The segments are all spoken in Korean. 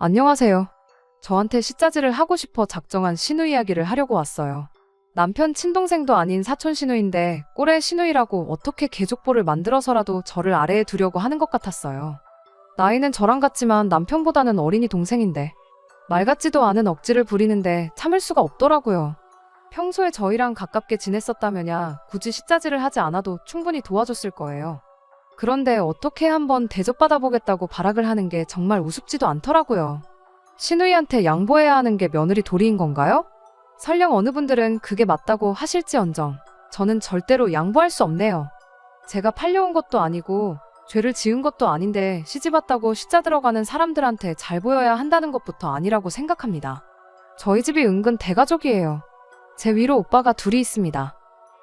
안녕하세요. 저한테 시짜지를 하고 싶어 작정한 시누 이야기를 하려고 왔어요. 남편 친동생도 아닌 사촌 시누인데 꼴의 시누이라고 어떻게 개족보를 만들어서라도 저를 아래에 두려고 하는 것 같았어요. 나이는 저랑 같지만 남편보다는 어린이 동생인데 말 같지도 않은 억지를 부리는데 참을 수가 없더라고요. 평소에 저희랑 가깝게 지냈었다면야 굳이 시짜지를 하지 않아도 충분히 도와줬을 거예요. 그런데 어떻게 한번 대접받아보겠다고 발악을 하는 게 정말 우습지도 않더라고요. 시누이한테 양보해야 하는 게 며느리 도리인 건가요? 설령 어느 분들은 그게 맞다고 하실지언정 저는 절대로 양보할 수 없네요. 제가 팔려온 것도 아니고 죄를 지은 것도 아닌데 시집왔다고 시짜 들어가는 사람들한테 잘 보여야 한다는 것부터 아니라고 생각합니다. 저희 집이 은근 대가족이에요. 제 위로 오빠가 둘이 있습니다.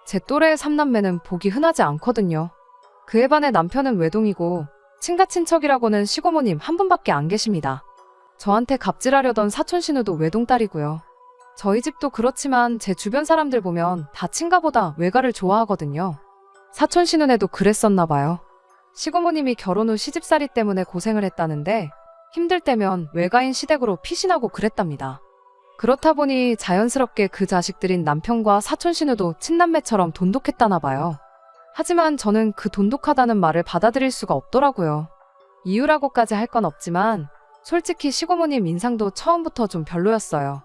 제 또래의 삼남매는 보기 흔하지 않거든요. 그에 반해 남편은 외동이고 친가친척이라고는 시고모님 한 분밖에 안 계십니다. 저한테 갑질하려던 사촌 시누도 외동딸이고요. 저희 집도 그렇지만 제 주변 사람들 보면 다 친가보다 외가를 좋아하거든요. 사촌 시누네도 그랬었나 봐요. 시고모님이 결혼 후 시집살이 때문에 고생을 했다는데 힘들 때면 외가인 시댁으로 피신하고 그랬답니다. 그렇다 보니 자연스럽게 그 자식들인 남편과 사촌 시누도 친남매처럼 돈독했다나 봐요. 하지만 저는 그 돈독하다는 말을 받아들일 수가 없더라고요. 이유라고까지 할 건 없지만 솔직히 시고모님 인상도 처음부터 좀 별로였어요.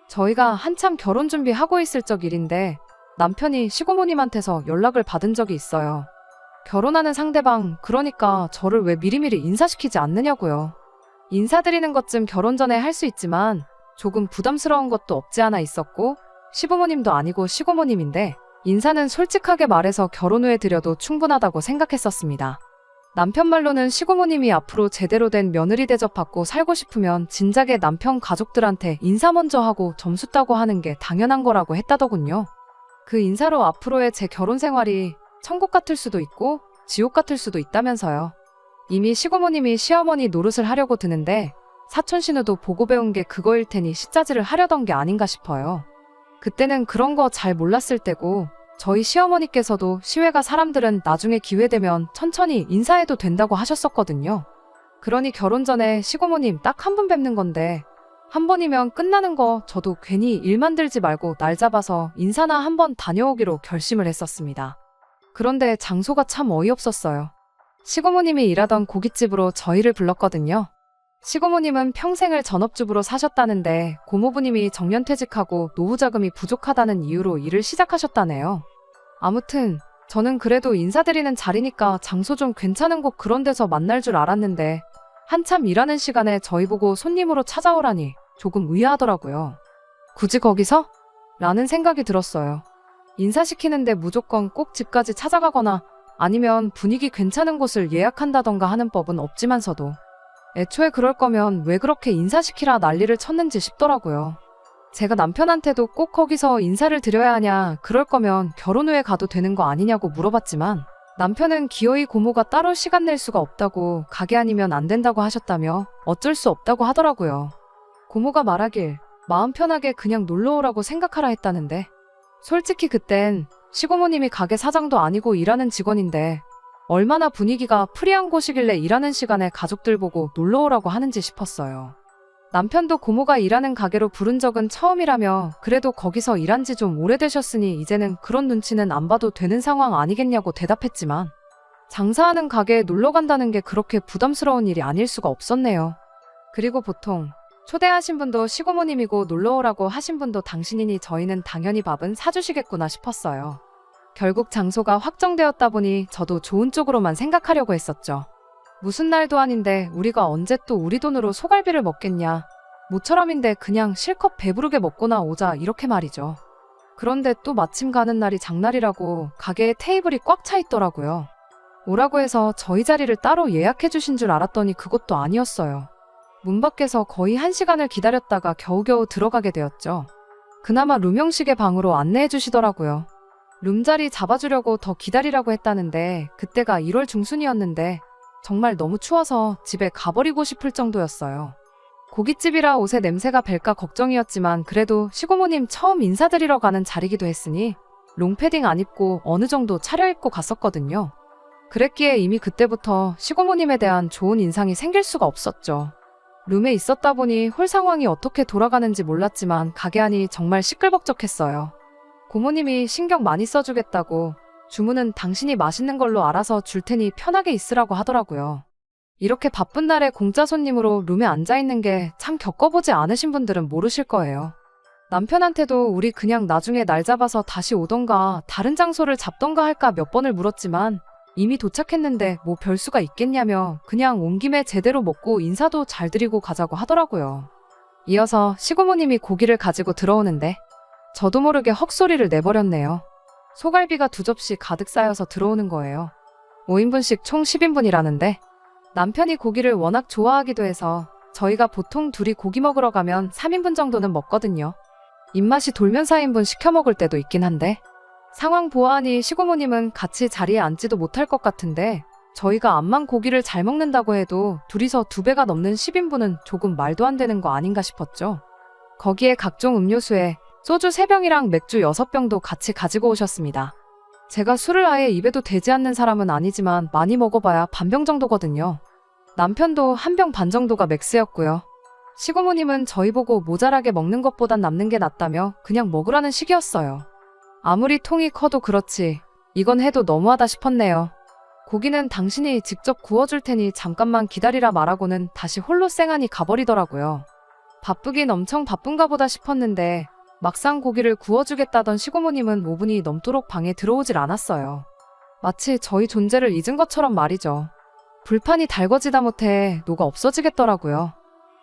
저희가 한참 결혼 준비하고 있을 적 일인데 남편이 시고모님한테서 연락을 받은 적이 있어요. 결혼하는 상대방, 그러니까 저를 왜 미리미리 인사시키지 않느냐고요. 인사드리는 것쯤 결혼 전에 할 수 있지만 조금 부담스러운 것도 없지 않아 있었고 시부모님도 아니고 시고모님인데 인사는 솔직하게 말해서 결혼 후에 드려도 충분하다고 생각했었습니다. 남편 말로는 시고모님이 앞으로 제대로 된 며느리 대접받고 살고 싶으면 진작에 남편 가족들한테 인사 먼저 하고 점수 따고 하는 게 당연한 거라고 했다더군요. 그 인사로 앞으로의 제 결혼 생활이 천국 같을 수도 있고 지옥 같을 수도 있다면서요. 이미 시고모님이 시어머니 노릇을 하려고 드는데 사촌 시누도 보고 배운 게 그거일 테니 시짜지를 하려던 게 아닌가 싶어요. 그때는 그런 거 잘 몰랐을 때고 저희 시어머니께서도 시외가 사람들은 나중에 기회되면 천천히 인사해도 된다고 하셨었거든요. 그러니 결혼 전에 시고모님 딱 한 번 뵙는 건데 한 번이면 끝나는 거 저도 괜히 일 만들지 말고 날 잡아서 인사나 한 번 다녀오기로 결심을 했었습니다. 그런데 장소가 참 어이없었어요. 시고모님이 일하던 고깃집으로 저희를 불렀거든요. 시고모님은 평생을 전업주부로 사셨다는데 고모부님이 정년퇴직하고 노후자금이 부족하다는 이유로 일을 시작하셨다네요. 아무튼 저는 그래도 인사드리는 자리니까 장소 좀 괜찮은 곳 그런 데서 만날 줄 알았는데 한참 일하는 시간에 저희 보고 손님으로 찾아오라니 조금 의아하더라고요. 굳이 거기서? 라는 생각이 들었어요. 인사시키는데 무조건 꼭 집까지 찾아가거나 아니면 분위기 괜찮은 곳을 예약한다던가 하는 법은 없지만서도 애초에 그럴 거면 왜 그렇게 인사시키라 난리를 쳤는지 싶더라고요. 제가 남편한테도 꼭 거기서 인사를 드려야 하냐, 그럴 거면 결혼 후에 가도 되는 거 아니냐고 물어봤지만 남편은 기어이 고모가 따로 시간 낼 수가 없다고 가게 아니면 안 된다고 하셨다며 어쩔 수 없다고 하더라고요. 고모가 말하길 마음 편하게 그냥 놀러오라고 생각하라 했다는데 솔직히 그땐 시고모님이 가게 사장도 아니고 일하는 직원인데 얼마나 분위기가 프리한 곳이길래 일하는 시간에 가족들 보고 놀러오라고 하는지 싶었어요. 남편도 고모가 일하는 가게로 부른 적은 처음이라며 그래도 거기서 일한 지 좀 오래되셨으니 이제는 그런 눈치는 안 봐도 되는 상황 아니겠냐고 대답했지만 장사하는 가게에 놀러 간다는 게 그렇게 부담스러운 일이 아닐 수가 없었네요. 그리고 보통 초대하신 분도 시고모님이고 놀러오라고 하신 분도 당신이니 저희는 당연히 밥은 사주시겠구나 싶었어요. 결국 장소가 확정되었다 보니 저도 좋은 쪽으로만 생각하려고 했었죠. 무슨 날도 아닌데 우리가 언제 또 우리 돈으로 소갈비를 먹겠냐. 모처럼인데 그냥 실컷 배부르게 먹고나 오자 이렇게 말이죠. 그런데 또 마침 가는 날이 장날이라고 가게에 테이블이 꽉 차 있더라고요. 오라고 해서 저희 자리를 따로 예약해 주신 줄 알았더니 그것도 아니었어요. 문 밖에서 거의 1시간을 기다렸다가 겨우겨우 들어가게 되었죠. 그나마 룸형식의 방으로 안내해 주시더라고요. 룸자리 잡아주려고 더 기다리라고 했다는데 그때가 1월 중순이었는데 정말 너무 추워서 집에 가버리고 싶을 정도였어요. 고깃집이라 옷에 냄새가 벨까 걱정이었지만 그래도 시고모님 처음 인사드리러 가는 자리기도 했으니 롱패딩 안 입고 어느 정도 차려입고 갔었거든요. 그랬기에 이미 그때부터 시고모님에 대한 좋은 인상이 생길 수가 없었죠. 룸에 있었다 보니 홀 상황이 어떻게 돌아가는지 몰랐지만 가게 안이 정말 시끌벅적했어요. 고모님이 신경 많이 써주겠다고 주문은 당신이 맛있는 걸로 알아서 줄 테니 편하게 있으라고 하더라고요. 이렇게 바쁜 날에 공짜 손님으로 룸에 앉아있는 게 참 겪어보지 않으신 분들은 모르실 거예요. 남편한테도 우리 그냥 나중에 날 잡아서 다시 오던가 다른 장소를 잡던가 할까 몇 번을 물었지만 이미 도착했는데 뭐 별수가 있겠냐며 그냥 온 김에 제대로 먹고 인사도 잘 드리고 가자고 하더라고요. 이어서 시고모님이 고기를 가지고 들어오는데 저도 모르게 헉소리를 내버렸네요. 소갈비가 2접시 가득 쌓여서 들어오는 거예요. 5인분씩 총 10인분이라는데 남편이 고기를 워낙 좋아하기도 해서 저희가 보통 둘이 고기 먹으러 가면 3인분 정도는 먹거든요. 입맛이 돌면 4인분 시켜 먹을 때도 있긴 한데 상황 보아하니 시고모님은 같이 자리에 앉지도 못할 것 같은데 저희가 암만 고기를 잘 먹는다고 해도 둘이서 2배가 넘는 10인분은 조금 말도 안 되는 거 아닌가 싶었죠. 거기에 각종 음료수에 소주 3병이랑 맥주 6병도 같이 가지고 오셨습니다. 제가 술을 아예 입에도 대지 않는 사람은 아니지만 많이 먹어봐야 반병 정도거든요. 남편도 1병 반 정도가 맥스였고요. 시고모님은 저희 보고 모자라게 먹는 것보단 남는 게 낫다며 그냥 먹으라는 식이었어요. 아무리 통이 커도 그렇지 이건 해도 너무하다 싶었네요. 고기는 당신이 직접 구워줄 테니 잠깐만 기다리라 말하고는 다시 홀로 쌩하니 가버리더라고요. 바쁘긴 엄청 바쁜가 보다 싶었는데 막상 고기를 구워주겠다던 시고모님은 5분이 넘도록 방에 들어오질 않았어요. 마치 저희 존재를 잊은 것처럼 말이죠. 불판이 달궈지다 못해 녹아 없어지겠더라고요.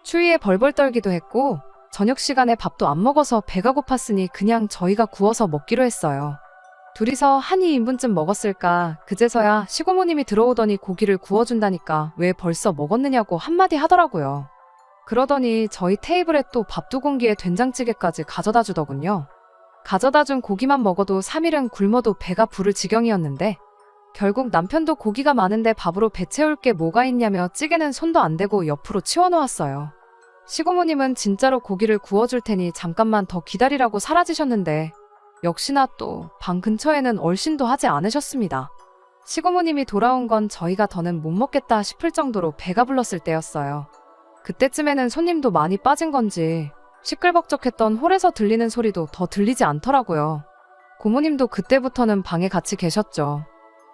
추위에 벌벌 떨기도 했고 저녁 시간에 밥도 안 먹어서 배가 고팠으니 그냥 저희가 구워서 먹기로 했어요. 둘이서 한 2인분쯤 먹었을까 그제서야 시고모님이 들어오더니 고기를 구워준다니까 왜 벌써 먹었느냐고 한마디 하더라고요. 그러더니 저희 테이블에 또 밥 2공기에 된장찌개까지 가져다 주더군요. 가져다 준 고기만 먹어도 3일은 굶어도 배가 부를 지경이었는데 결국 남편도 고기가 많은데 밥으로 배 채울 게 뭐가 있냐며 찌개는 손도 안 대고 옆으로 치워놓았어요. 시고모님은 진짜로 고기를 구워줄 테니 잠깐만 더 기다리라고 사라지셨는데 역시나 또 방 근처에는 얼씬도 하지 않으셨습니다. 시고모님이 돌아온 건 저희가 더는 못 먹겠다 싶을 정도로 배가 불렀을 때였어요. 그때쯤에는 손님도 많이 빠진 건지 시끌벅적했던 홀에서 들리는 소리도 더 들리지 않더라고요. 고모님도 그때부터는 방에 같이 계셨죠.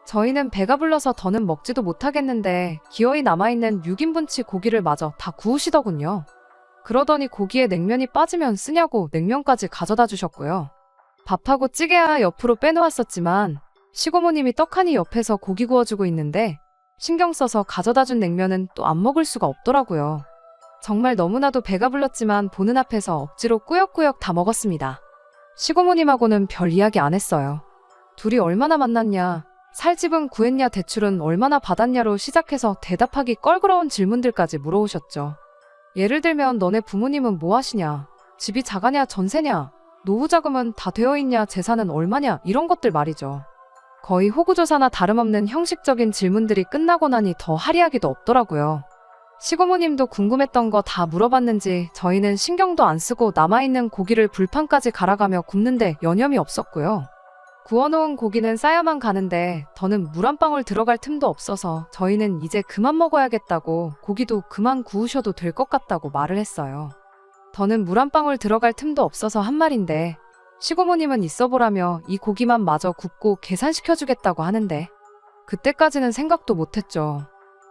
저희는 배가 불러서 더는 먹지도 못하겠는데 기어이 남아있는 6인분치 고기를 마저 다 구우시더군요. 그러더니 고기에 냉면이 빠지면 쓰냐고 냉면까지 가져다 주셨고요. 밥하고 찌개야 옆으로 빼놓았었지만 시고모님이 떡하니 옆에서 고기 구워주고 있는데 신경 써서 가져다 준 냉면은 또 안 먹을 수가 없더라고요. 정말 너무나도 배가 불렀지만 보는 앞에서 억지로 꾸역꾸역 다 먹었습니다. 시고모님하고는 별 이야기 안 했어요. 둘이 얼마나 만났냐, 살집은 구했냐, 대출은 얼마나 받았냐로 시작해서 대답하기 껄끄러운 질문들까지 물어오셨죠. 예를 들면 너네 부모님은 뭐 하시냐, 집이 자가냐 전세냐, 노후자금은 다 되어있냐, 재산은 얼마냐 이런 것들 말이죠. 거의 호구조사나 다름없는 형식적인 질문들이 끝나고 나니 더 할 이야기도 없더라고요. 시고모님도 궁금했던 거 다 물어봤는지 저희는 신경도 안 쓰고 남아있는 고기를 불판까지 갈아가며 굽는데 여념이 없었고요. 구워놓은 고기는 쌓여만 가는데 더는 물 한 방울 들어갈 틈도 없어서 저희는 이제 그만 먹어야겠다고 고기도 그만 구우셔도 될 것 같다고 말을 했어요. 더는 물 한 방울 들어갈 틈도 없어서 한 말인데 시고모님은 있어보라며 이 고기만 마저 굽고 계산시켜주겠다고 하는데 그때까지는 생각도 못했죠.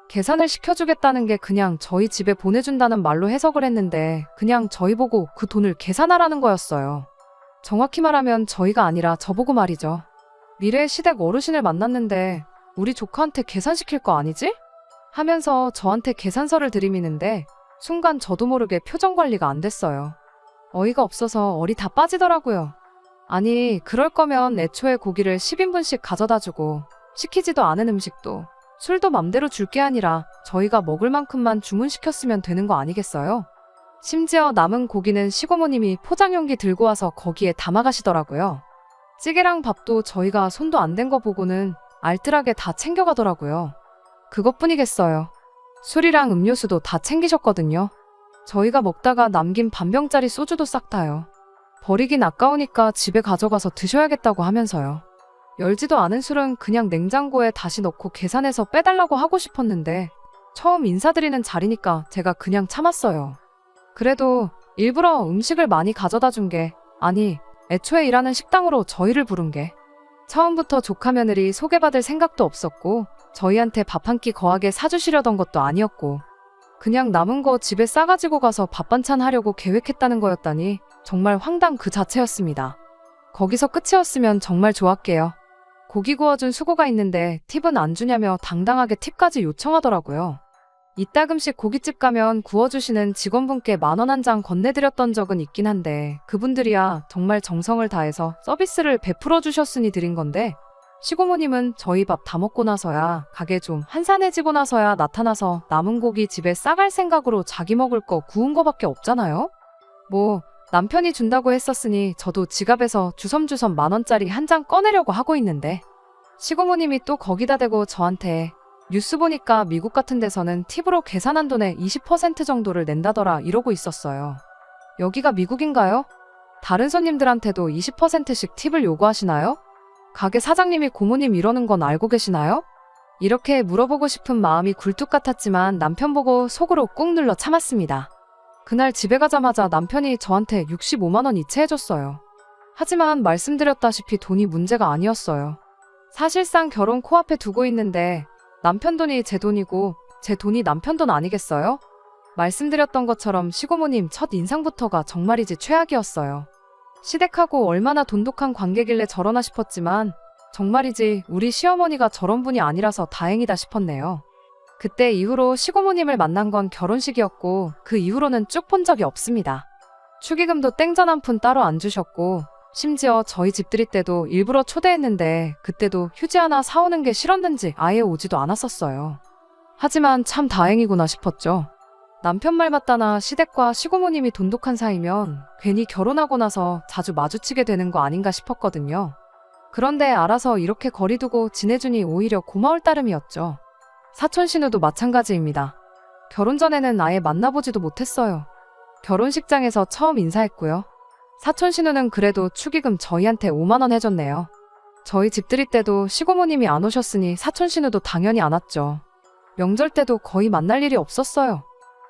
계산을 시켜주겠다는 게 그냥 저희 집에 보내준다는 말로 해석을 했는데 그냥 저희 보고 그 돈을 계산하라는 거였어요. 정확히 말하면 저희가 아니라 저보고 말이죠. 미래의 시댁 어르신을 만났는데 우리 조카한테 계산시킬 거 아니지? 하면서 저한테 계산서를 들이미는데 순간 저도 모르게 표정 관리가 안 됐어요. 어이가 없어서 얼이 다 빠지더라고요. 아니 그럴 거면 애초에 고기를 10인분씩 가져다 주고 시키지도 않은 음식도 술도 맘대로 줄 게 아니라 저희가 먹을 만큼만 주문시켰으면 되는 거 아니겠어요? 심지어 남은 고기는 시고모님이 포장용기 들고 와서 거기에 담아가시더라고요. 찌개랑 밥도 저희가 손도 안 댄 거 보고는 알뜰하게 다 챙겨가더라고요. 그것뿐이겠어요. 술이랑 음료수도 다 챙기셨거든요. 저희가 먹다가 남긴 반병짜리 소주도 싹 다요. 버리긴 아까우니까 집에 가져가서 드셔야겠다고 하면서요. 열지도 않은 술은 그냥 냉장고에 다시 넣고 계산해서 빼달라고 하고 싶었는데 처음 인사드리는 자리니까 제가 그냥 참았어요. 그래도 일부러 음식을 많이 가져다 준 게, 아니, 애초에 일하는 식당으로 저희를 부른 게, 처음부터 조카 며느리 소개받을 생각도 없었고 저희한테 밥 한 끼 거하게 사주시려던 것도 아니었고 그냥 남은 거 집에 싸가지고 가서 밥 반찬 하려고 계획했다는 거였다니 정말 황당 그 자체였습니다. 거기서 끝이었으면 정말 좋았게요. 고기 구워준 수고가 있는데 팁은 안 주냐며 당당하게 팁까지 요청하더라고요. 이따금씩 고깃집 가면 구워주시는 직원분께 10,000원 한 장 건네드렸던 적은 있긴 한데 그분들이야 정말 정성을 다해서 서비스를 베풀어 주셨으니 드린 건데 시고모님은 저희 밥 다 먹고 나서야 가게 좀 한산해지고 나서야 나타나서 남은 고기 집에 싸갈 생각으로 자기 먹을 거 구운 거밖에 없잖아요? 뭐 남편이 준다고 했었으니 저도 지갑에서 주섬주섬 10,000원짜리 한 장 꺼내려고 하고 있는데 시고모님이 또 거기다 대고 저한테 뉴스 보니까 미국 같은 데서는 팁으로 계산한 돈의 20% 정도를 낸다더라 이러고 있었어요. 여기가 미국인가요? 다른 손님들한테도 20%씩 팁을 요구하시나요? 가게 사장님이 고모님 이러는 건 알고 계시나요? 이렇게 물어보고 싶은 마음이 굴뚝 같았지만 남편 보고 속으로 꾹 눌러 참았습니다. 그날 집에 가자마자 남편이 저한테 65만 원 이체해줬어요. 하지만 말씀드렸다시피 돈이 문제가 아니었어요. 사실상 결혼 코앞에 두고 있는데 남편 돈이 제 돈이고 제 돈이 남편 돈 아니겠어요? 말씀드렸던 것처럼 시고모님 첫 인상부터가 정말이지 최악이었어요. 시댁하고 얼마나 돈독한 관계길래 저러나 싶었지만 정말이지 우리 시어머니가 저런 분이 아니라서 다행이다 싶었네요. 그때 이후로 시고모님을 만난 건 결혼식이었고 그 이후로는 쭉 본 적이 없습니다. 축의금도 땡전 한 푼 따로 안 주셨고 심지어 저희 집들이 때도 일부러 초대했는데 그때도 휴지 하나 사오는 게 싫었는지 아예 오지도 않았었어요. 하지만 참 다행이구나 싶었죠. 남편 말 맞다나 시댁과 시고모님이 돈독한 사이면 괜히 결혼하고 나서 자주 마주치게 되는 거 아닌가 싶었거든요. 그런데 알아서 이렇게 거리 두고 지내주니 오히려 고마울 따름이었죠. 사촌 신우도 마찬가지입니다. 결혼 전에는 아예 만나보지도 못했어요. 결혼식장에서 처음 인사했고요. 사촌 신우는 그래도 축의금 저희한테 5만 원 해줬네요. 저희 집들이 때도 시고모님이 안 오셨으니 사촌 신우도 당연히 안 왔죠. 명절 때도 거의 만날 일이 없었어요.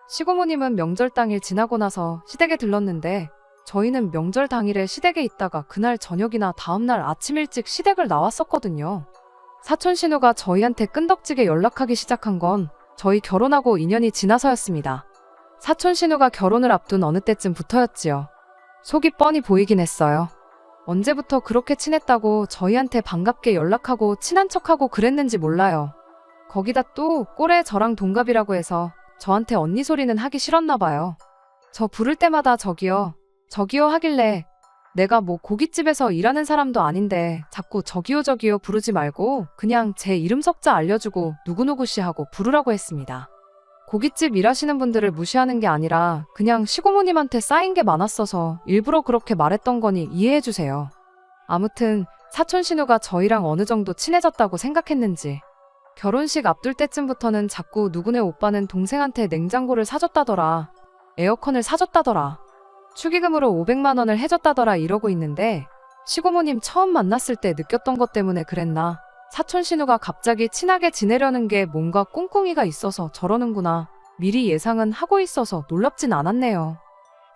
시고모님은 명절 당일 지나고 나서 시댁에 들렀는데 저희는 명절 당일에 시댁에 있다가 그날 저녁이나 다음날 아침 일찍 시댁을 나왔었거든요. 사촌 신우가 저희한테 끈덕지게 연락하기 시작한 건 저희 결혼하고 2년이 지나서였습니다. 사촌 신우가 결혼을 앞둔 어느 때쯤부터였지요. 속이 뻔히 보이긴 했어요. 언제부터 그렇게 친했다고 저희한테 반갑게 연락하고 친한 척하고 그랬는지 몰라요. 거기다 또 꼴에 저랑 동갑이라고 해서 저한테 언니 소리는 하기 싫었나 봐요. 저 부를 때마다 저기요, 저기요 하길래 내가 뭐 고깃집에서 일하는 사람도 아닌데 자꾸 저기요 저기요 부르지 말고 그냥 제 이름 석자 알려주고 누구누구씨 하고 부르라고 했습니다. 고깃집 일하시는 분들을 무시하는 게 아니라 그냥 시고모님한테 쌓인 게 많았어서 일부러 그렇게 말했던 거니 이해해주세요. 아무튼 사촌 신우가 저희랑 어느 정도 친해졌다고 생각했는지 결혼식 앞둘 때쯤부터는 자꾸 누구네 오빠는 동생한테 냉장고를 사줬다더라, 에어컨을 사줬다더라, 축의금으로 500만 원을 해줬다더라 이러고 있는데 시고모님 처음 만났을 때 느꼈던 것 때문에 그랬나 사촌 신우가 갑자기 친하게 지내려는 게 뭔가 꿍꿍이가 있어서 저러는구나 미리 예상은 하고 있어서 놀랍진 않았네요.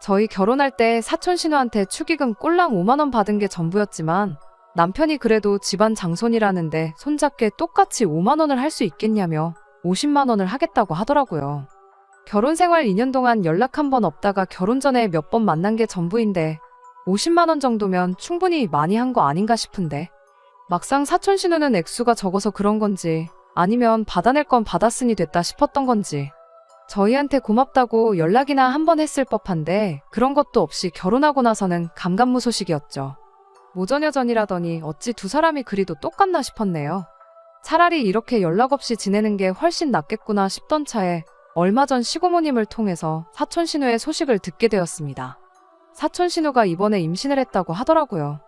저희 결혼할 때 사촌 신우한테 축의금 꼴랑 5만 원 받은 게 전부였지만 남편이 그래도 집안 장손이라는데 손잡게 똑같이 5만 원을 할 수 있겠냐며 50만 원을 하겠다고 하더라고요. 결혼 생활 2년 동안 연락 한 번 없다가 결혼 전에 몇 번 만난 게 전부인데 50만 원 정도면 충분히 많이 한 거 아닌가 싶은데 막상 사촌 신우는 액수가 적어서 그런 건지 아니면 받아낼 건 받았으니 됐다 싶었던 건지 저희한테 고맙다고 연락이나 한 번 했을 법한데 그런 것도 없이 결혼하고 나서는 감감무소식이었죠. 모전여전이라더니 어찌 두 사람이 그리도 똑같나 싶었네요. 차라리 이렇게 연락 없이 지내는 게 훨씬 낫겠구나 싶던 차에 얼마 전 시고모님을 통해서 사촌 신우의 소식을 듣게 되었습니다. 사촌 신우가 이번에 임신을 했다고 하더라고요.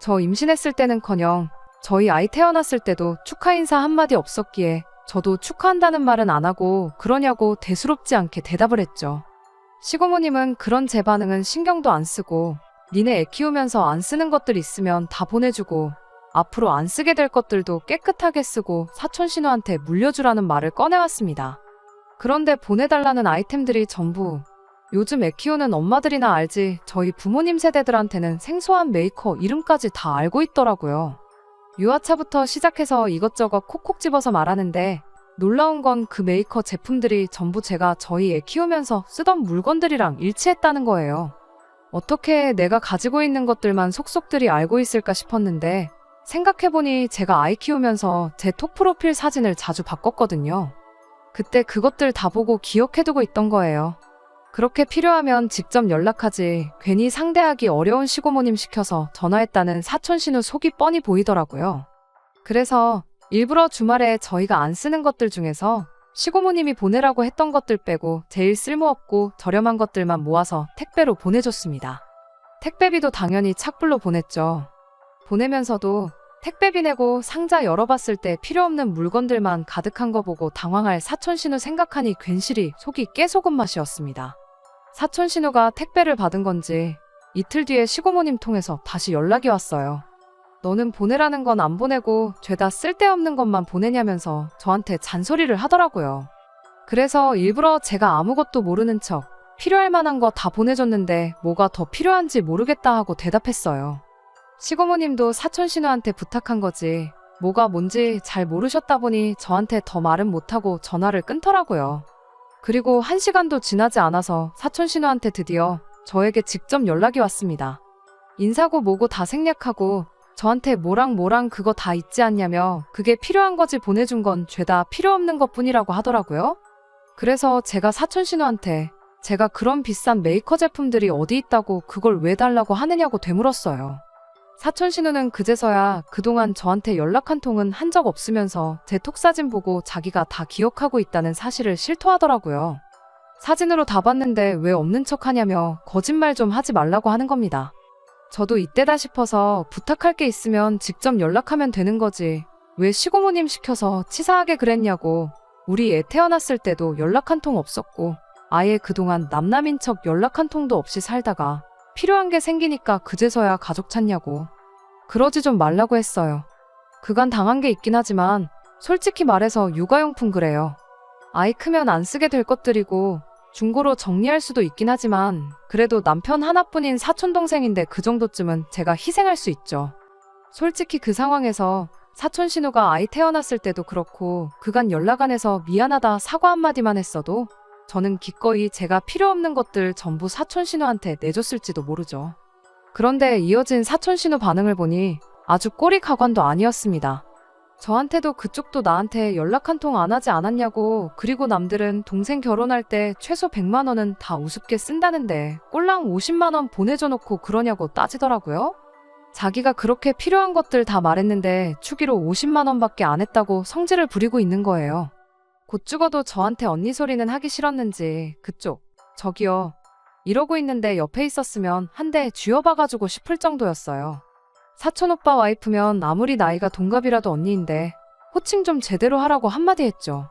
저 임신했을 때는커녕 저희 아이 태어났을 때도 축하 인사 한마디 없었기에 저도 축하한다는 말은 안 하고 그러냐고 대수롭지 않게 대답을 했죠. 시고모님은 그런 제 반응은 신경도 안 쓰고 니네 애 키우면서 안 쓰는 것들 있으면 다 보내주고 앞으로 안 쓰게 될 것들도 깨끗하게 쓰고 사촌 신우한테 물려주라는 말을 꺼내왔습니다. 그런데 보내달라는 아이템들이 전부 요즘 애 키우는 엄마들이나 알지 저희 부모님 세대들한테는 생소한 메이커 이름까지 다 알고 있더라고요. 유아차부터 시작해서 이것저것 콕콕 집어서 말하는데 놀라운 건 그 메이커 제품들이 전부 제가 저희 애 키우면서 쓰던 물건들이랑 일치했다는 거예요. 어떻게 내가 가지고 있는 것들만 속속들이 알고 있을까 싶었는데 생각해보니 제가 아이 키우면서 제 톡 프로필 사진을 자주 바꿨거든요. 그때 그것들 다 보고 기억해두고 있던 거예요. 그렇게 필요하면 직접 연락하지 괜히 상대하기 어려운 시고모님 시켜서 전화했다는 사촌 신우 속이 뻔히 보이더라고요. 그래서 일부러 주말에 저희가 안 쓰는 것들 중에서 시고모님이 보내라고 했던 것들 빼고 제일 쓸모없고 저렴한 것들만 모아서 택배로 보내줬습니다. 택배비도 당연히 착불로 보냈죠. 보내면서도 택배비 내고 상자 열어봤을 때 필요없는 물건들만 가득한 거 보고 당황할 사촌 신우 생각하니 괜시리 속이 깨소금 맛이었습니다. 사촌 신우가 택배를 받은 건지 이틀 뒤에 시고모님 통해서 다시 연락이 왔어요. 너는 보내라는 건 안 보내고 죄다 쓸데없는 것만 보내냐면서 저한테 잔소리를 하더라고요. 그래서 일부러 제가 아무것도 모르는 척 필요할 만한 거 다 보내줬는데 뭐가 더 필요한지 모르겠다 하고 대답했어요. 시고모님도 사촌 신우한테 부탁한 거지 뭐가 뭔지 잘 모르셨다 보니 저한테 더 말은 못하고 전화를 끊더라고요. 그리고 1시간도 지나지 않아서 사촌 신우한테 드디어 저에게 직접 연락이 왔습니다. 인사고 뭐고 다 생략하고 저한테 뭐랑 그거 다 있지 않냐며 그게 필요한 거지 보내준 건 죄다 필요 없는 것뿐이라고 하더라고요. 그래서 제가 사촌 신우한테 제가 그런 비싼 메이커 제품들이 어디 있다고 그걸 왜 달라고 하느냐고 되물었어요. 사촌 신우는 그제서야 그동안 저한테 연락 한 통은 한 적 없으면서 제 톡사진 보고 자기가 다 기억하고 있다는 사실을 실토하더라고요. 사진으로 다 봤는데 왜 없는 척 하냐며 거짓말 좀 하지 말라고 하는 겁니다. 저도 이때다 싶어서 부탁할 게 있으면 직접 연락하면 되는 거지 왜 시고모님 시켜서 치사하게 그랬냐고. 우리 애 태어났을 때도 연락 한 통 없었고 아예 그동안 남남인 척 연락 한 통도 없이 살다가 필요한 게 생기니까 그제서야 가족 찾냐고. 그러지 좀 말라고 했어요. 그간 당한 게 있긴 하지만 솔직히 말해서 육아용품 그래요. 아이 크면 안 쓰게 될 것들이고 중고로 정리할 수도 있긴 하지만 그래도 남편 하나뿐인 사촌동생인데 그 정도쯤은 제가 희생할 수 있죠. 솔직히 그 상황에서 사촌 신우가 아이 태어났을 때도 그렇고 그간 연락 안 해서 미안하다 사과 한마디만 했어도 저는 기꺼이 제가 필요 없는 것들 전부 사촌 신우한테 내줬을지도 모르죠. 그런데 이어진 사촌 신우 반응을 보니 아주 꼬리가관도 아니었습니다. 저한테도 그쪽도 나한테 연락 한 통 안 하지 않았냐고 그리고 남들은 동생 결혼할 때 최소 100만 원은 다 우습게 쓴다는데 꼴랑 50만 원 보내줘 놓고 그러냐고 따지더라고요. 자기가 그렇게 필요한 것들 다 말했는데 추기로 50만 원밖에 안 했다고 성질을 부리고 있는 거예요. 곧 죽어도 저한테 언니 소리는 하기 싫었는지 그쪽 저기요 이러고 있는데 옆에 있었으면 한 대 쥐어박아주고 싶을 정도였어요. 사촌오빠 와이프면 아무리 나이가 동갑이라도 언니인데 호칭 좀 제대로 하라고 한마디 했죠.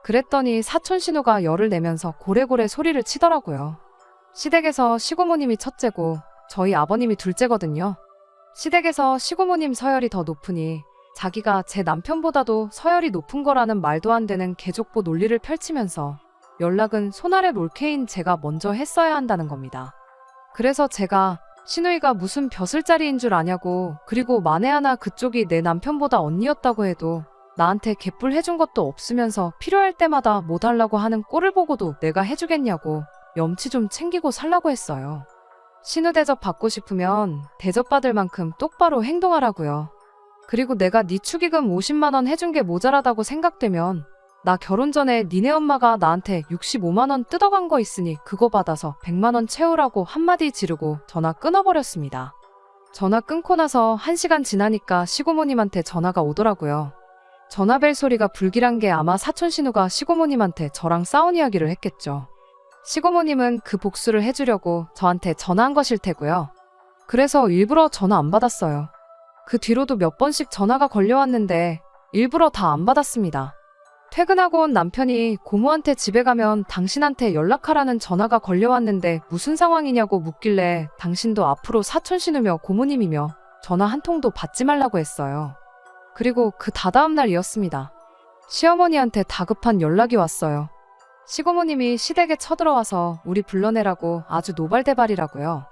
그랬더니 사촌 신우가 열을 내면서 고래고래 소리를 치더라고요. 시댁에서 시고모님이 첫째고 저희 아버님이 둘째거든요. 시댁에서 시고모님 서열이 더 높으니 자기가 제 남편보다도 서열이 높은 거라는 말도 안 되는 개족보 논리를 펼치면서 연락은 손아래 몰케인 제가 먼저 했어야 한다는 겁니다. 그래서 제가 신우이가 무슨 벼슬자리인 줄 아냐고 그리고 만에 하나 그쪽이 내 남편보다 언니였다고 해도 나한테 개뿔 해준 것도 없으면서 필요할 때마다 뭐 달라고 하는 꼴을 보고도 내가 해주겠냐고 염치 좀 챙기고 살라고 했어요. 신우 대접 받고 싶으면 대접받을 만큼 똑바로 행동하라고요. 그리고 내가 네 축의금 50만 원 해준 게 모자라다고 생각되면 나 결혼 전에 니네 엄마가 나한테 65만 원 뜯어간 거 있으니 그거 받아서 100만 원 채우라고 한마디 지르고 전화 끊어버렸습니다. 전화 끊고 나서 1시간 지나니까 시고모님한테 전화가 오더라고요. 전화벨 소리가 불길한 게 아마 사촌 신우가 시고모님한테 저랑 싸운 이야기를 했겠죠. 시고모님은 그 복수를 해주려고 저한테 전화한 것일 테고요. 그래서 일부러 전화 안 받았어요. 그 뒤로도 몇 번씩 전화가 걸려왔는데 일부러 다 안 받았습니다. 퇴근하고 온 남편이 고모한테 집에 가면 당신한테 연락하라는 전화가 걸려왔는데 무슨 상황이냐고 묻길래 당신도 앞으로 사촌 신우며 고모님이며 전화 한 통도 받지 말라고 했어요. 그리고 그 다다음 날이었습니다. 시어머니한테 다급한 연락이 왔어요. 시고모님이 시댁에 쳐들어와서 우리 불러내라고 아주 노발대발이라고요.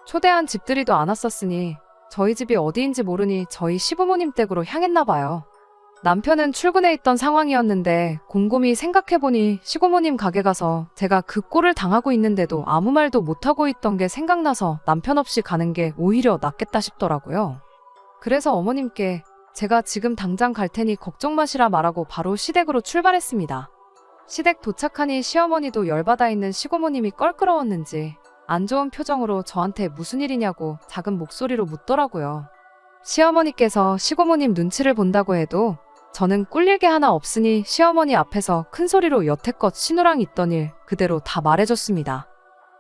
초대한 집들이도 안 왔었으니 저희 집이 어디인지 모르니 저희 시부모님 댁으로 향했나 봐요. 남편은 출근해 있던 상황이었는데 곰곰이 생각해보니 시고모님 가게 가서 제가 그 꼴을 당하고 있는데도 아무 말도 못하고 있던 게 생각나서 남편 없이 가는 게 오히려 낫겠다 싶더라고요. 그래서 어머님께 제가 지금 당장 갈 테니 걱정 마시라 말하고 바로 시댁으로 출발했습니다. 시댁 도착하니 시어머니도 열받아 있는 시고모님이 껄끄러웠는지 안 좋은 표정으로 저한테 무슨 일이냐고 작은 목소리로 묻더라고요. 시어머니께서 시고모님 눈치를 본다고 해도 저는 꿀릴 게 하나 없으니 시어머니 앞에서 큰 소리로 여태껏 시누랑 있던 일 그대로 다 말해줬습니다.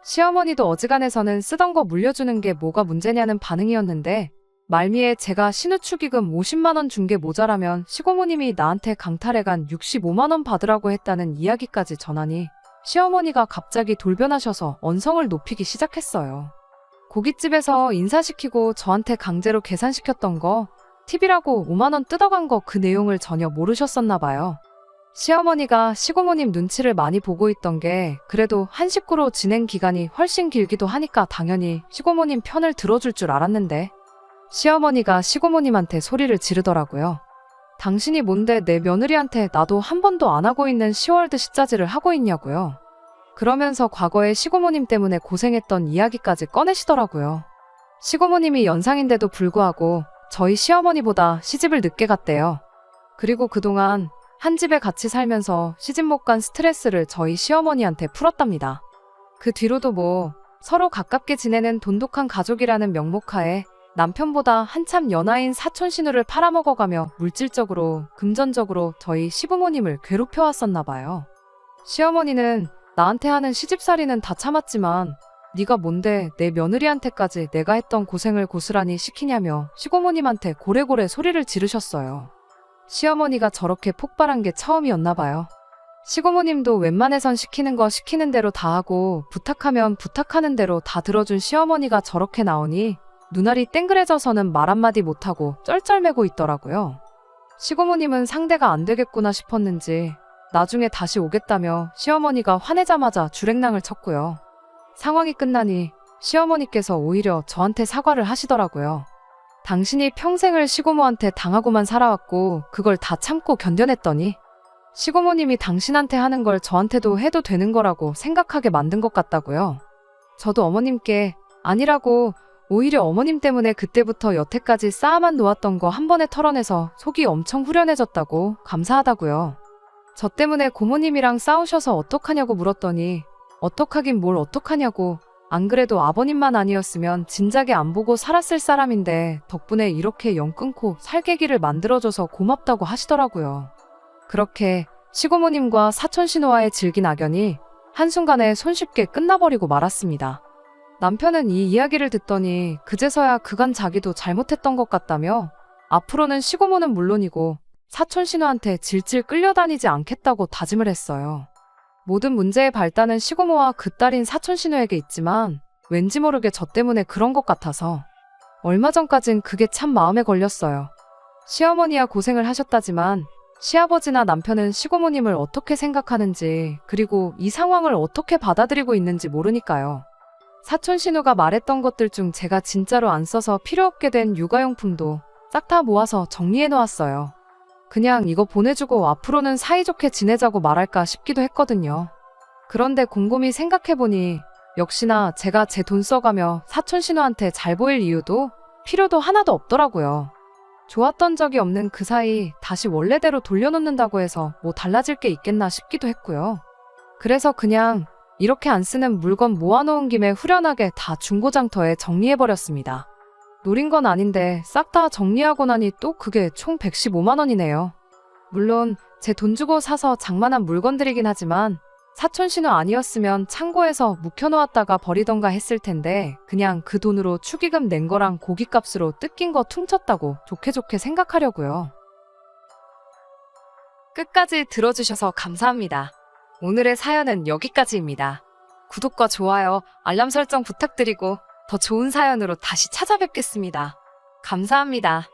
시어머니도 어지간해서는 쓰던 거 물려주는 게 뭐가 문제냐는 반응이었는데 말미에 제가 시누 축의금 50만 원 준 게 모자라면 시고모님이 나한테 강탈해간 65만 원 받으라고 했다는 이야기까지 전하니 시어머니가 갑자기 돌변하셔서 언성을 높이기 시작했어요. 고깃집에서 인사시키고 저한테 강제로 계산시켰던 거 팁이라고 5만 원 뜯어간 거 그 내용을 전혀 모르셨었나 봐요. 시어머니가 시고모님 눈치를 많이 보고 있던 게 그래도 한 식구로 진행 기간이 훨씬 길기도 하니까 당연히 시고모님 편을 들어줄 줄 알았는데 시어머니가 시고모님한테 소리를 지르더라고요. 당신이 뭔데 내 며느리한테 나도 한 번도 안 하고 있는 시월드 시짜지를 하고 있냐고요. 그러면서 과거에 시고모님 때문에 고생했던 이야기까지 꺼내시더라고요. 시고모님이 연상인데도 불구하고 저희 시어머니보다 시집을 늦게 갔대요. 그리고 그동안 한 집에 같이 살면서 시집 못 간 스트레스를 저희 시어머니한테 풀었답니다. 그 뒤로도 뭐 서로 가깝게 지내는 돈독한 가족이라는 명목하에 남편보다 한참 연하인 사촌 시누를 팔아먹어가며 물질적으로 금전적으로 저희 시부모님을 괴롭혀왔었나 봐요. 시어머니는 나한테 하는 시집살이는 다 참았지만 네가 뭔데 내 며느리한테까지 내가 했던 고생을 고스란히 시키냐며 시고모님한테 고래고래 소리를 지르셨어요. 시어머니가 저렇게 폭발한 게 처음이었나 봐요. 시고모님도 웬만해선 시키는 거 시키는 대로 다 하고 부탁하면 부탁하는 대로 다 들어준 시어머니가 저렇게 나오니 눈알이 땡그레져서는 말 한마디 못하고 쩔쩔매고 있더라고요. 시고모님은 상대가 안 되겠구나 싶었는지 나중에 다시 오겠다며 시어머니가 화내자마자 주랭랑을 쳤고요. 상황이 끝나니 시어머니께서 오히려 저한테 사과를 하시더라고요. 당신이 평생을 시고모한테 당하고만 살아왔고 그걸 다 참고 견뎌냈더니 시고모님이 당신한테 하는 걸 저한테도 해도 되는 거라고 생각하게 만든 것 같다고요. 저도 어머님께 아니라고 오히려 어머님 때문에 그때부터 여태까지 쌓아만 놓았던 거 한 번에 털어내서 속이 엄청 후련해졌다고 감사하다고요. 저 때문에 고모님이랑 싸우셔서 어떡하냐고 물었더니 어떡하긴 뭘 어떡하냐고 안 그래도 아버님만 아니었으면 진작에 안 보고 살았을 사람인데 덕분에 이렇게 영 끊고 살 계기를 만들어줘서 고맙다고 하시더라고요. 그렇게 시고모님과 사촌 시누와의 질긴 악연이 한순간에 손쉽게 끝나버리고 말았습니다. 남편은 이 이야기를 듣더니 그제서야 그간 자기도 잘못했던 것 같다며 앞으로는 시고모는 물론이고 사촌 시누한테 질질 끌려다니지 않겠다고 다짐을 했어요. 모든 문제의 발단은 시고모와 그 딸인 사촌 시누에게 있지만 왠지 모르게 저 때문에 그런 것 같아서 얼마 전까진 그게 참 마음에 걸렸어요. 시어머니야 고생을 하셨다지만 시아버지나 남편은 시고모님을 어떻게 생각하는지 그리고 이 상황을 어떻게 받아들이고 있는지 모르니까요. 사촌 시누가 말했던 것들 중 제가 진짜로 안 써서 필요 없게 된 육아용품도 싹 다 모아서 정리해 놓았어요. 그냥 이거 보내주고 앞으로는 사이좋게 지내자고 말할까 싶기도 했거든요. 그런데 곰곰이 생각해보니 역시나 제가 제 돈 써가며 사촌 시누한테 잘 보일 이유도 필요도 하나도 없더라고요. 좋았던 적이 없는 그 사이 다시 원래대로 돌려놓는다고 해서 뭐 달라질 게 있겠나 싶기도 했고요. 그래서 그냥 이렇게 안 쓰는 물건 모아놓은 김에 후련하게 다 중고장터에 정리해버렸습니다. 노린 건 아닌데 싹 다 정리하고 나니 또 그게 총 115만 원이네요. 물론 제 돈 주고 사서 장만한 물건들이긴 하지만 사촌 시누 아니었으면 창고에서 묵혀놓았다가 버리던가 했을 텐데 그냥 그 돈으로 축의금 낸 거랑 고깃값으로 뜯긴 거 퉁쳤다고 좋게 좋게 생각하려고요. 끝까지 들어주셔서 감사합니다. 오늘의 사연은 여기까지입니다. 구독과 좋아요, 알람 설정 부탁드리고 더 좋은 사연으로 다시 찾아뵙겠습니다. 감사합니다.